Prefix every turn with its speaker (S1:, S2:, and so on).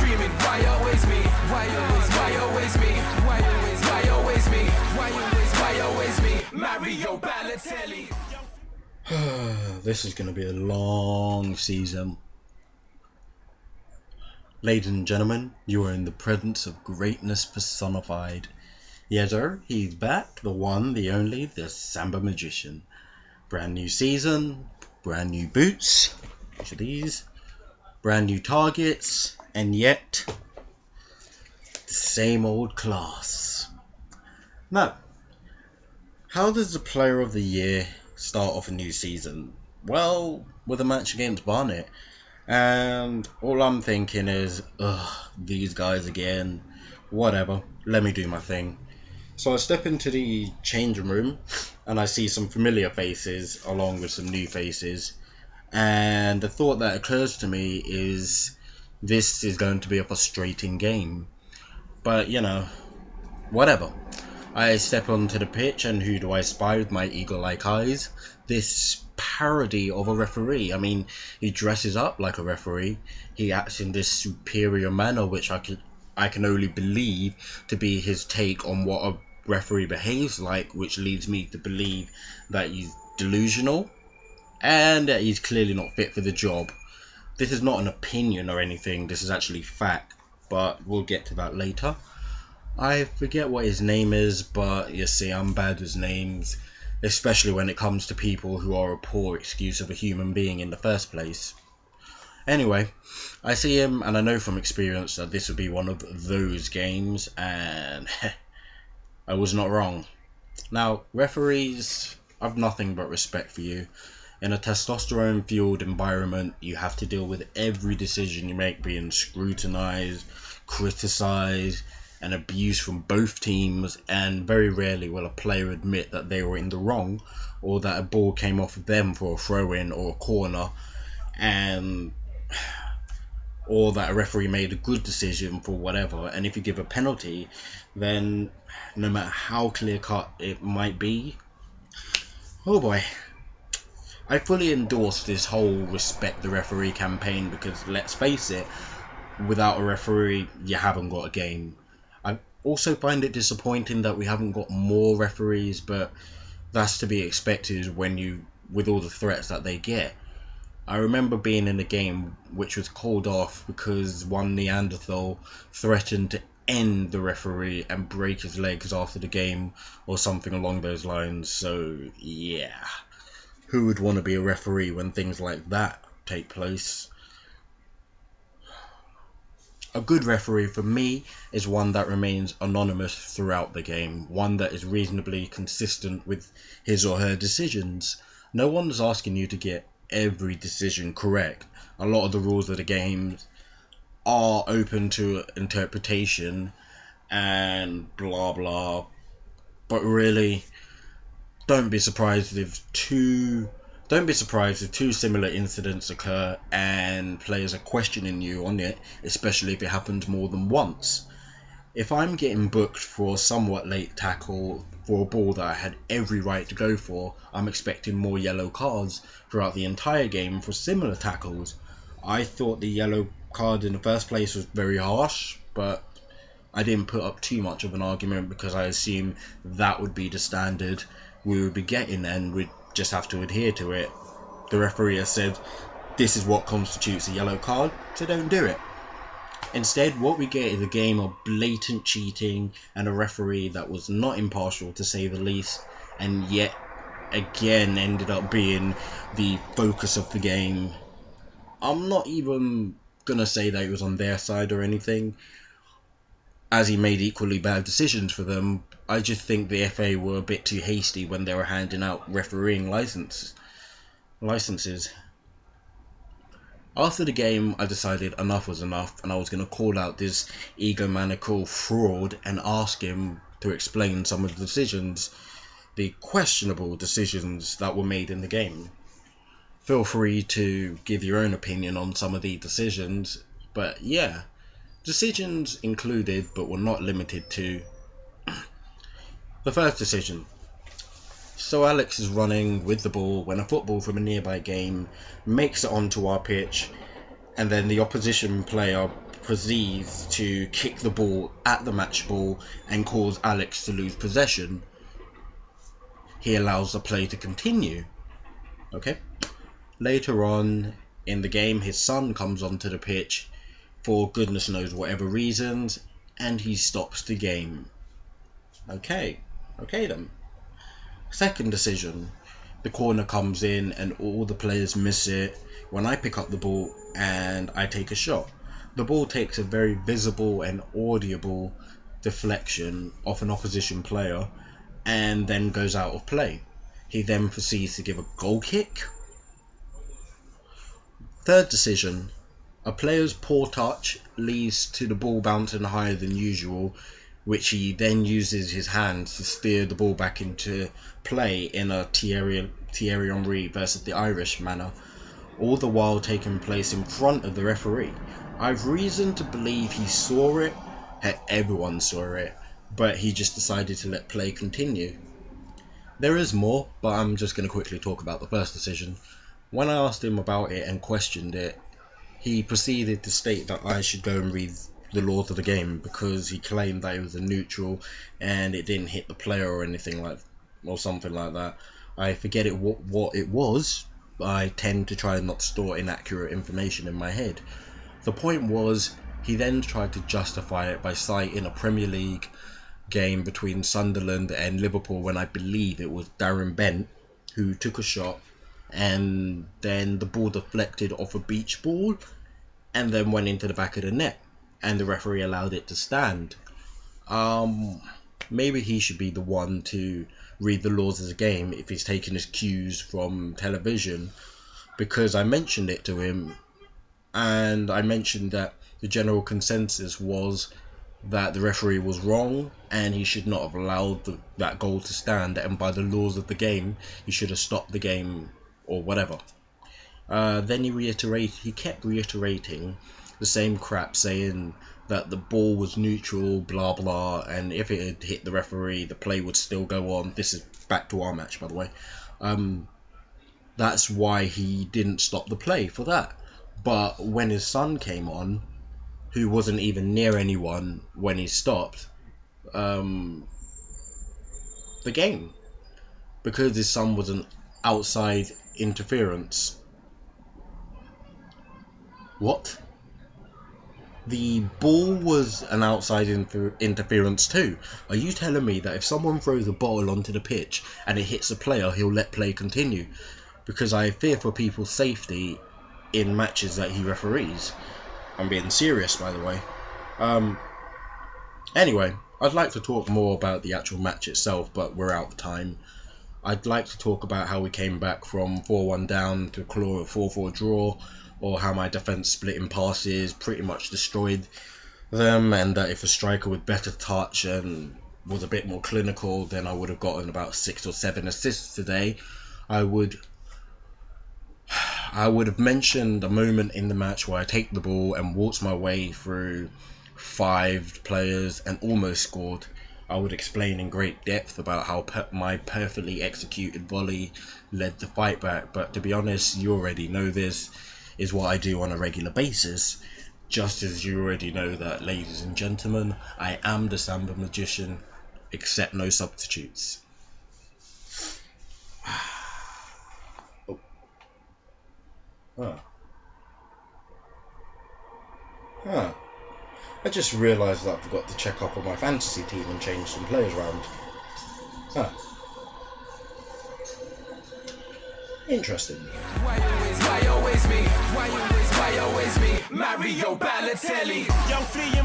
S1: screaming, why always me? Why always me? Why always me? Why always me? Mario Balotelli.
S2: This is going to be a long season. Ladies and gentlemen, you are in the presence of greatness personified. Yes sir, he's back, the one, the only, the Samba Magician. Brand new season, brand new boots, which are these, brand new targets, and yet the same old class. Now, how does the player of the year start off a new season? Well, with a match against Barnet. And all I'm thinking is, these guys again. Whatever, let me do my thing. So I step into the changing room and I see some familiar faces along with some new faces. And the thought that occurs to me is, this is going to be a frustrating game. But, you know, whatever. I step onto the pitch, and who do I spy with my eagle-like eyes? This parody of a referee. I mean, he dresses up like a referee. He acts in this superior manner, which I can only believe to be his take on what a referee behaves like, which leads me to believe that he's delusional and that he's clearly not fit for the job. This is not an opinion or anything. This is actually fact, but we'll get to that later. I forget what his name is, but you see, I'm bad with names, especially when it comes to people who are a poor excuse of a human being in the first place. Anyway, I see him, and I know from experience that this would be one of those games, and I was not wrong. Now, referees, I've nothing but respect for you. In a testosterone-fueled environment, you have to deal with every decision you make being scrutinized, criticized, and abuse from both teams, and very rarely will a player admit that they were in the wrong or that a ball came off of them for a throw-in or a corner, or that a referee made a good decision for whatever. And if you give a penalty, then no matter how clear-cut it might be, oh boy, I fully endorse this whole respect the referee campaign, because let's face it, without a referee you haven't got a game. I also find it disappointing that we haven't got more referees, but that's to be expected with all the threats that they get. I remember being in a game which was called off because one Neanderthal threatened to end the referee and break his legs after the game or something along those lines. So yeah, who would want to be a referee when things like that take place? A good referee for me is one that remains anonymous throughout the game, one that is reasonably consistent with his or her decisions. No one's asking you to get every decision correct. A lot of the rules of the game are open to interpretation and blah blah, but really, don't be surprised if two similar incidents occur and players are questioning you on it, especially if it happens more than once. If I'm getting booked for a somewhat late tackle for a ball that I had every right to go for, I'm expecting more yellow cards throughout the entire game for similar tackles. I thought the yellow card in the first place was very harsh, but I didn't put up too much of an argument because I assumed that would be the standard we would be getting, and we'd just have to adhere to it. The referee has said this is what constitutes a yellow card, so don't do it. Instead, what we get is a game of blatant cheating and a referee that was not impartial, to say the least, and yet again ended up being the focus of the game. I'm not even gonna say that he was on their side or anything, as he made equally bad decisions for them. I just think the FA were a bit too hasty when they were handing out refereeing licenses. After the game, I decided enough was enough, and I was going to call out this egomaniacal fraud and ask him to explain some of the decisions, the questionable decisions that were made in the game. Feel free to give your own opinion on some of the decisions, but yeah, decisions included but were not limited to. The first decision. So Alex is running with the ball when a football from a nearby game makes it onto our pitch, and then the opposition player proceeds to kick the ball at the match ball and cause Alex to lose possession, he allows the play to continue. Okay. Later on in the game, his son comes onto the pitch for goodness knows whatever reasons, and he stops the game. Okay then. Second decision, the corner comes in and all the players miss it when I pick up the ball and I take a shot. The ball takes a very visible and audible deflection off an opposition player and then goes out of play. He then proceeds to give a goal kick. Third decision, a player's poor touch leads to the ball bouncing higher than usual, which he then uses his hands to steer the ball back into play in a Thierry Henry versus the Irish manner, all the while taking place in front of the referee. I've reason to believe he saw it, everyone saw it, but he just decided to let play continue. There is more, but I'm just going to quickly talk about the first decision. When I asked him about it and questioned it, he proceeded to state that I should go and read the laws of the game because he claimed that it was a neutral and it didn't hit the player or anything or something like that. I forget what it was, but I tend to try not to store inaccurate information in my head. The point was, he then tried to justify it by citing a Premier League game between Sunderland and Liverpool when I believe it was Darren Bent who took a shot and then the ball deflected off a beach ball and then went into the back of the net and the referee allowed it to stand. Maybe he should be the one to read the laws of the game if he's taking his cues from television, because I mentioned it to him and I mentioned that the general consensus was that the referee was wrong and he should not have allowed that goal to stand, and by the laws of the game he should have stopped the game or whatever. Then he kept reiterating the same crap, saying that the ball was neutral, blah blah, and if it had hit the referee the play would still go on. This is back to our match, by the way. That's why he didn't stop the play for that. But when his son came on, who wasn't even near anyone when he stopped the game, because his son was an outside interference. What? The ball was an outside interference too. Are you telling me that if someone throws a ball onto the pitch and it hits a player, he'll let play continue? Because I fear for people's safety in matches that he referees. I'm being serious, by the way. Anyway, I'd like to talk more about the actual match itself, but we're out of time. I'd like to talk about how we came back from 4-1 down to claw a 4-4 draw, or how my defence splitting passes pretty much destroyed them, and that if a striker with better touch and was a bit more clinical, then I would have gotten about 6 or 7 assists today. I would have mentioned a moment in the match where I take the ball and waltz my way through 5 players and almost scored. I would explain in great depth about how my perfectly executed volley led the fight back, but to be honest, you already know this is what I do on a regular basis, just as you already know that, ladies and gentlemen, I am the Samba Magician, except no substitutes. I just realised that I forgot to check up on my fantasy team and change some players around. Interesting.
S1: Why always me? Why always me? Mario Balotelli. Young flea